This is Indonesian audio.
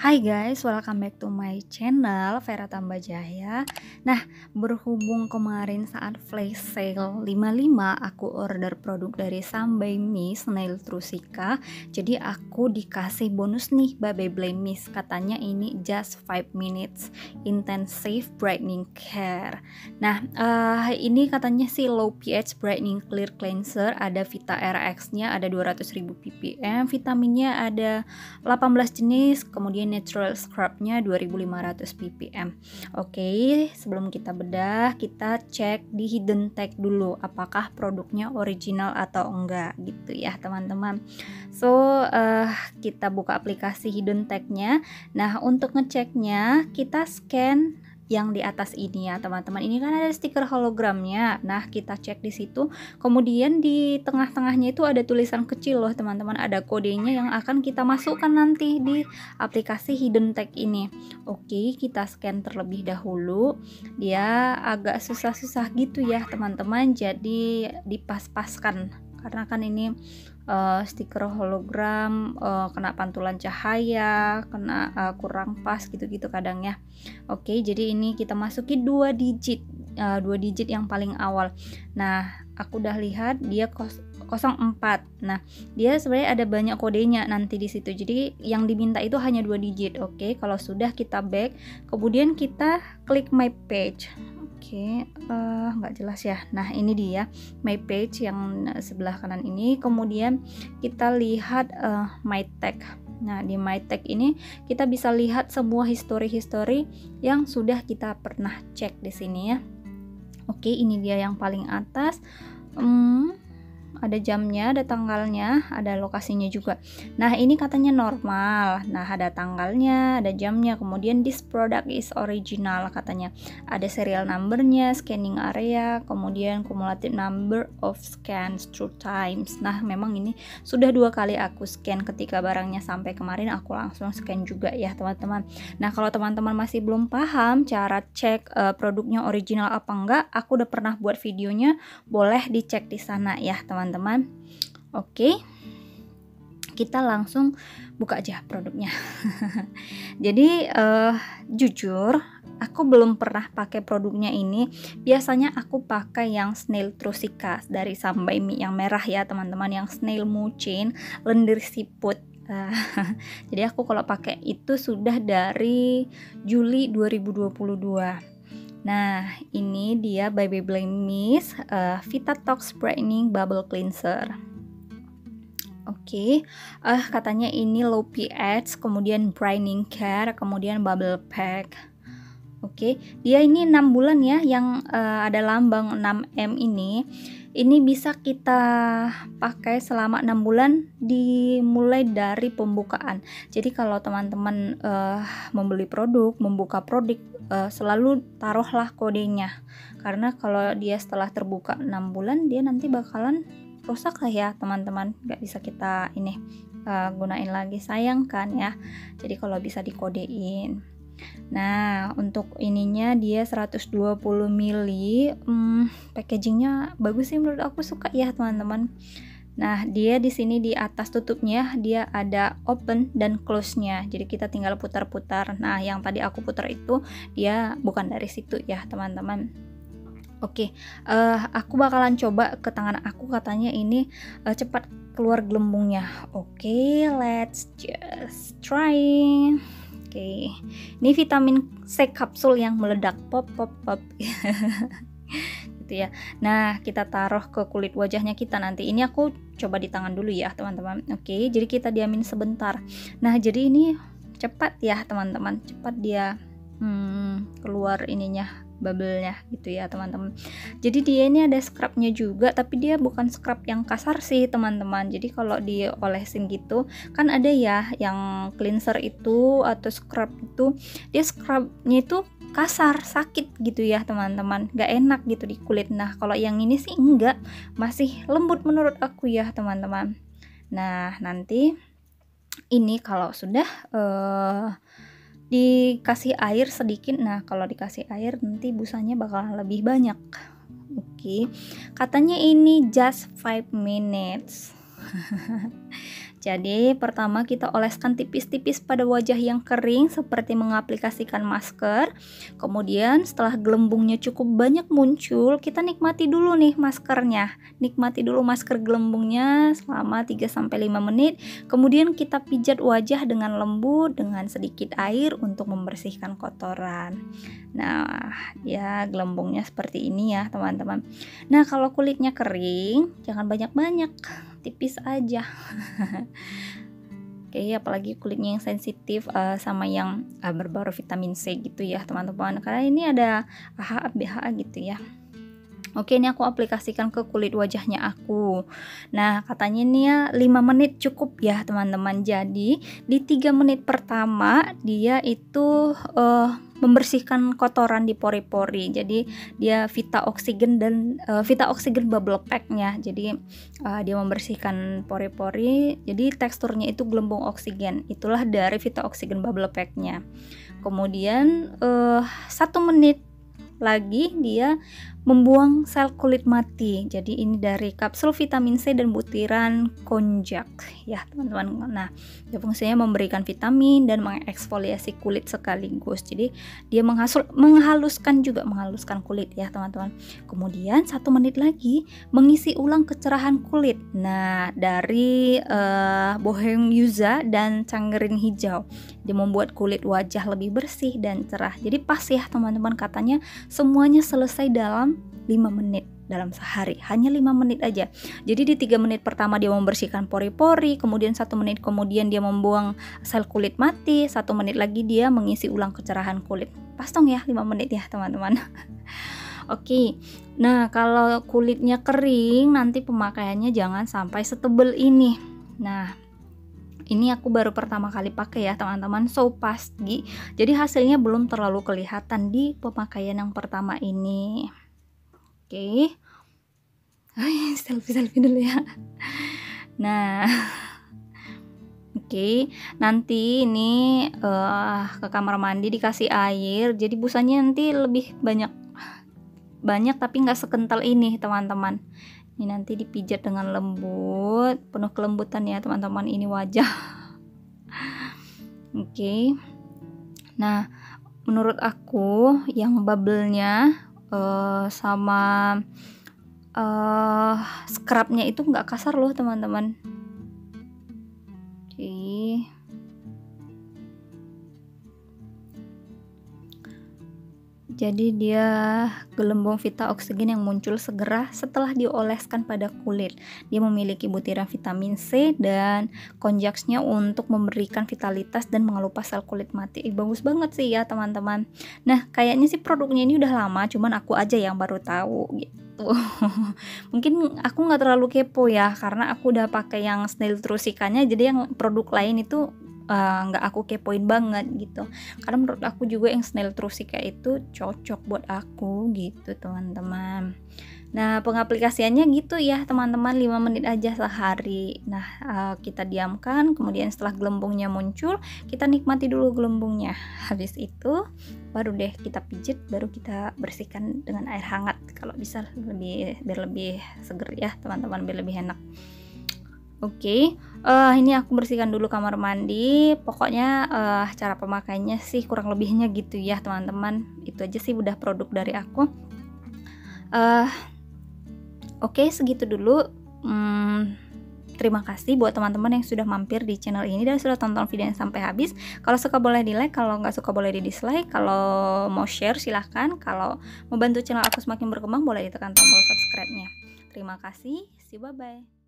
Hai guys, welcome back to my channel Vera Tambajaya. Nah, berhubung kemarin saat flash sale 55 aku order produk dari Sambai Mist Nail Trusika. Jadi aku dikasih bonus nih Babe Blame Mist. Katanya ini just 5 minutes intensive brightening care. Nah, ini katanya sih low pH brightening clear cleanser, ada Vita RX-nya ada 200.000 ppm, vitaminnya ada 18 jenis, kemudian natural scrubnya 2500 ppm. Oke, sebelum kita bedah, kita cek di hidden tag dulu apakah produknya original atau enggak gitu ya teman-teman. So kita buka aplikasi hidden tagnya. Nah, untuk ngeceknya kita scan yang di atas ini ya teman-teman. Ini kan ada stiker hologramnya. Nah, kita cek di situ. Kemudian di tengah-tengahnya itu ada tulisan kecil loh teman-teman, ada kodenya yang akan kita masukkan nanti di aplikasi hidden tag ini. Oke, kita scan terlebih dahulu. Dia agak susah-susah gitu ya teman-teman, jadi dipas-paskan karena kan ini stiker hologram, kena pantulan cahaya, kena kurang pas gitu-gitu kadang ya. Oke, jadi ini kita masukin 2 digit yang paling awal. Nah, aku udah lihat dia 04. Nah, dia sebenarnya ada banyak kodenya nanti di situ. Jadi yang diminta itu hanya 2 digit. Oke, kalau sudah kita back, kemudian kita klik my page. Oke, nggak jelas ya. Nah, ini dia my page yang sebelah kanan ini. Kemudian kita lihat my tag. Nah, di my tag ini kita bisa lihat semua history yang sudah kita pernah cek di sini ya. Oke, ini dia yang paling atas. Ada jamnya, ada tanggalnya, ada lokasinya juga. Nah, ini katanya normal. Nah, ada tanggalnya, ada jamnya. Kemudian this product is original katanya. Ada serial numbernya, scanning area, kemudian cumulative number of scans through times. Nah, memang ini sudah 2 kali aku scan ketika barangnya sampai kemarin, aku langsung scan juga ya teman-teman. Nah, kalau teman-teman masih belum paham cara cek produknya original apa enggak, aku udah pernah buat videonya, boleh dicek di sana ya teman-teman. Oke, kita langsung buka aja produknya. Jadi jujur aku belum pernah pakai produknya ini. Biasanya aku pakai yang Snail Trusika dari Sambai Mist yang merah ya teman-teman, yang Snail Mucin lendir siput. Jadi aku kalau pakai itu sudah dari Juli 2022. Nah, ini dia Babe Blame Mist Vitatox Brightening Bubble Cleanser. Oke, katanya ini low pH, kemudian brightening care, kemudian bubble pack. Oke, dia ini 6 bulan ya, yang ada lambang 6M ini. Ini bisa kita pakai selama 6 bulan dimulai dari pembukaan. Jadi kalau teman-teman membeli produk, membuka produk, selalu taruhlah kodenya. Karena kalau dia setelah terbuka 6 bulan, dia nanti bakalan rusak lah ya teman-teman. Nggak bisa kita ini gunain lagi, sayang kan ya. Jadi kalau bisa dikodein. Nah, untuk ininya dia 120 ml, packagingnya bagus sih menurut aku, suka ya teman-teman. Nah, dia di sini di atas tutupnya dia ada open dan close-nya. Jadi kita tinggal putar-putar. Nah, yang tadi aku putar itu dia bukan dari situ ya teman-teman. Oke, aku bakalan coba ke tangan aku, katanya ini cepat keluar gelembungnya. Oke, let's just try. Oke, ini vitamin C kapsul yang meledak pop pop pop gitu ya. Nah, kita taruh ke kulit wajahnya kita nanti. Ini aku coba di tangan dulu ya teman-teman. Oke, jadi kita diamin sebentar. Nah, jadi ini cepat ya teman-teman, cepat dia keluar ininya, bubble-nya gitu ya teman-teman. Jadi dia ini ada scrubnya juga, tapi dia bukan scrub yang kasar sih teman-teman. Jadi kalau diolesin gitu kan ada ya yang cleanser itu atau scrub itu, dia scrubnya itu kasar, sakit gitu ya teman-teman, gak enak gitu di kulit. Nah, kalau yang ini sih enggak, masih lembut menurut aku ya teman-teman. Nah, nanti ini kalau sudah dikasih air sedikit. Nah, kalau dikasih air nanti busanya bakalan lebih banyak. Oke, katanya ini just 5 minutes. Jadi pertama kita oleskan tipis-tipis pada wajah yang kering seperti mengaplikasikan masker. Kemudian setelah gelembungnya cukup banyak muncul, kita nikmati dulu nih maskernya. Nikmati dulu masker gelembungnya selama 3-5 menit. Kemudian kita pijat wajah dengan lembut dengan sedikit air untuk membersihkan kotoran. Nah, ya gelembungnya seperti ini ya, teman-teman. Nah, kalau kulitnya kering, jangan banyak-banyak, tipis aja. Oke, apalagi kulitnya yang sensitif sama yang berbau vitamin C gitu ya, teman-teman. Karena ini ada AHA, BHA gitu ya. Oke, ini aku aplikasikan ke kulit wajahnya aku. Nah, katanya ini ya 5 menit cukup ya, teman-teman. Jadi, di 3 menit pertama dia itu membersihkan kotoran di pori-pori. Jadi, dia Vita Oksigen dan Vita Oksigen Bubble Pack-nya. Jadi, dia membersihkan pori-pori. Jadi, teksturnya itu gelembung oksigen. Itulah dari Vita Oksigen Bubble Pack-nya. Kemudian 1 menit lagi dia membuang sel kulit mati. Jadi ini dari kapsul vitamin C dan butiran konjak ya, teman-teman. Nah, dia fungsinya memberikan vitamin dan mengeksfoliasi kulit sekaligus. Jadi dia menghaluskan kulit ya, teman-teman. Kemudian 1 menit lagi mengisi ulang kecerahan kulit. Nah, dari Boheng Yuza dan Canggerin Hijau. Dia membuat kulit wajah lebih bersih dan cerah. Jadi pas ya, teman-teman, katanya semuanya selesai dalam 5 menit dalam sehari, hanya 5 menit aja. Jadi di 3 menit pertama dia membersihkan pori-pori, kemudian 1 menit kemudian dia membuang sel kulit mati, 1 menit lagi dia mengisi ulang kecerahan kulit. Pas dong ya 5 menit ya, teman-teman. Oke, nah kalau kulitnya kering nanti pemakaiannya jangan sampai setebel ini. Nah, ini aku baru pertama kali pakai ya, teman-teman. So pasti, jadi hasilnya belum terlalu kelihatan di pemakaian yang pertama ini. Oke. Selfie dulu ya. Nah, oke. Nanti ini ke kamar mandi dikasih air. Jadi busanya nanti lebih banyak tapi nggak sekental ini, teman-teman. Ini nanti dipijat dengan lembut, penuh kelembutan ya, teman-teman. Ini wajah. Oke. Nah, menurut aku yang bubble-nya sama scrubnya itu nggak kasar loh, teman-teman. Oke. Jadi dia gelembung Vita Oksigen yang muncul segera setelah dioleskan pada kulit. Dia memiliki butiran vitamin C dan konjaksnya untuk memberikan vitalitas dan mengelupas sel kulit mati. Bagus banget sih ya, teman-teman. Nah, kayaknya sih produknya ini udah lama, cuman aku aja yang baru tahu gitu. Mungkin aku nggak terlalu kepo ya, karena aku udah pakai yang Snail Trusikanya, jadi yang produk lain itu nggak aku kepoin banget gitu, karena menurut aku juga yang Snail Trusika itu cocok buat aku gitu, teman-teman. Nah, pengaplikasiannya gitu ya, teman-teman, 5 menit aja sehari. Nah, kita diamkan, kemudian setelah gelembungnya muncul, kita nikmati dulu gelembungnya. Habis itu baru deh kita pijit, baru kita bersihkan dengan air hangat kalau bisa, biar lebih seger ya, teman-teman, biar lebih enak. Oke, ini aku bersihkan dulu kamar mandi. Pokoknya cara pemakaiannya sih kurang lebihnya gitu ya, teman-teman. Itu aja sih udah produk dari aku. Oke, segitu dulu. Terima kasih buat teman-teman yang sudah mampir di channel ini dan sudah tonton videonya sampai habis. Kalau suka boleh di like, kalau nggak suka boleh di dislike. Kalau mau share silahkan. Kalau mau bantu channel aku semakin berkembang boleh ditekan tombol subscribe-nya. Terima kasih, see you, bye-bye.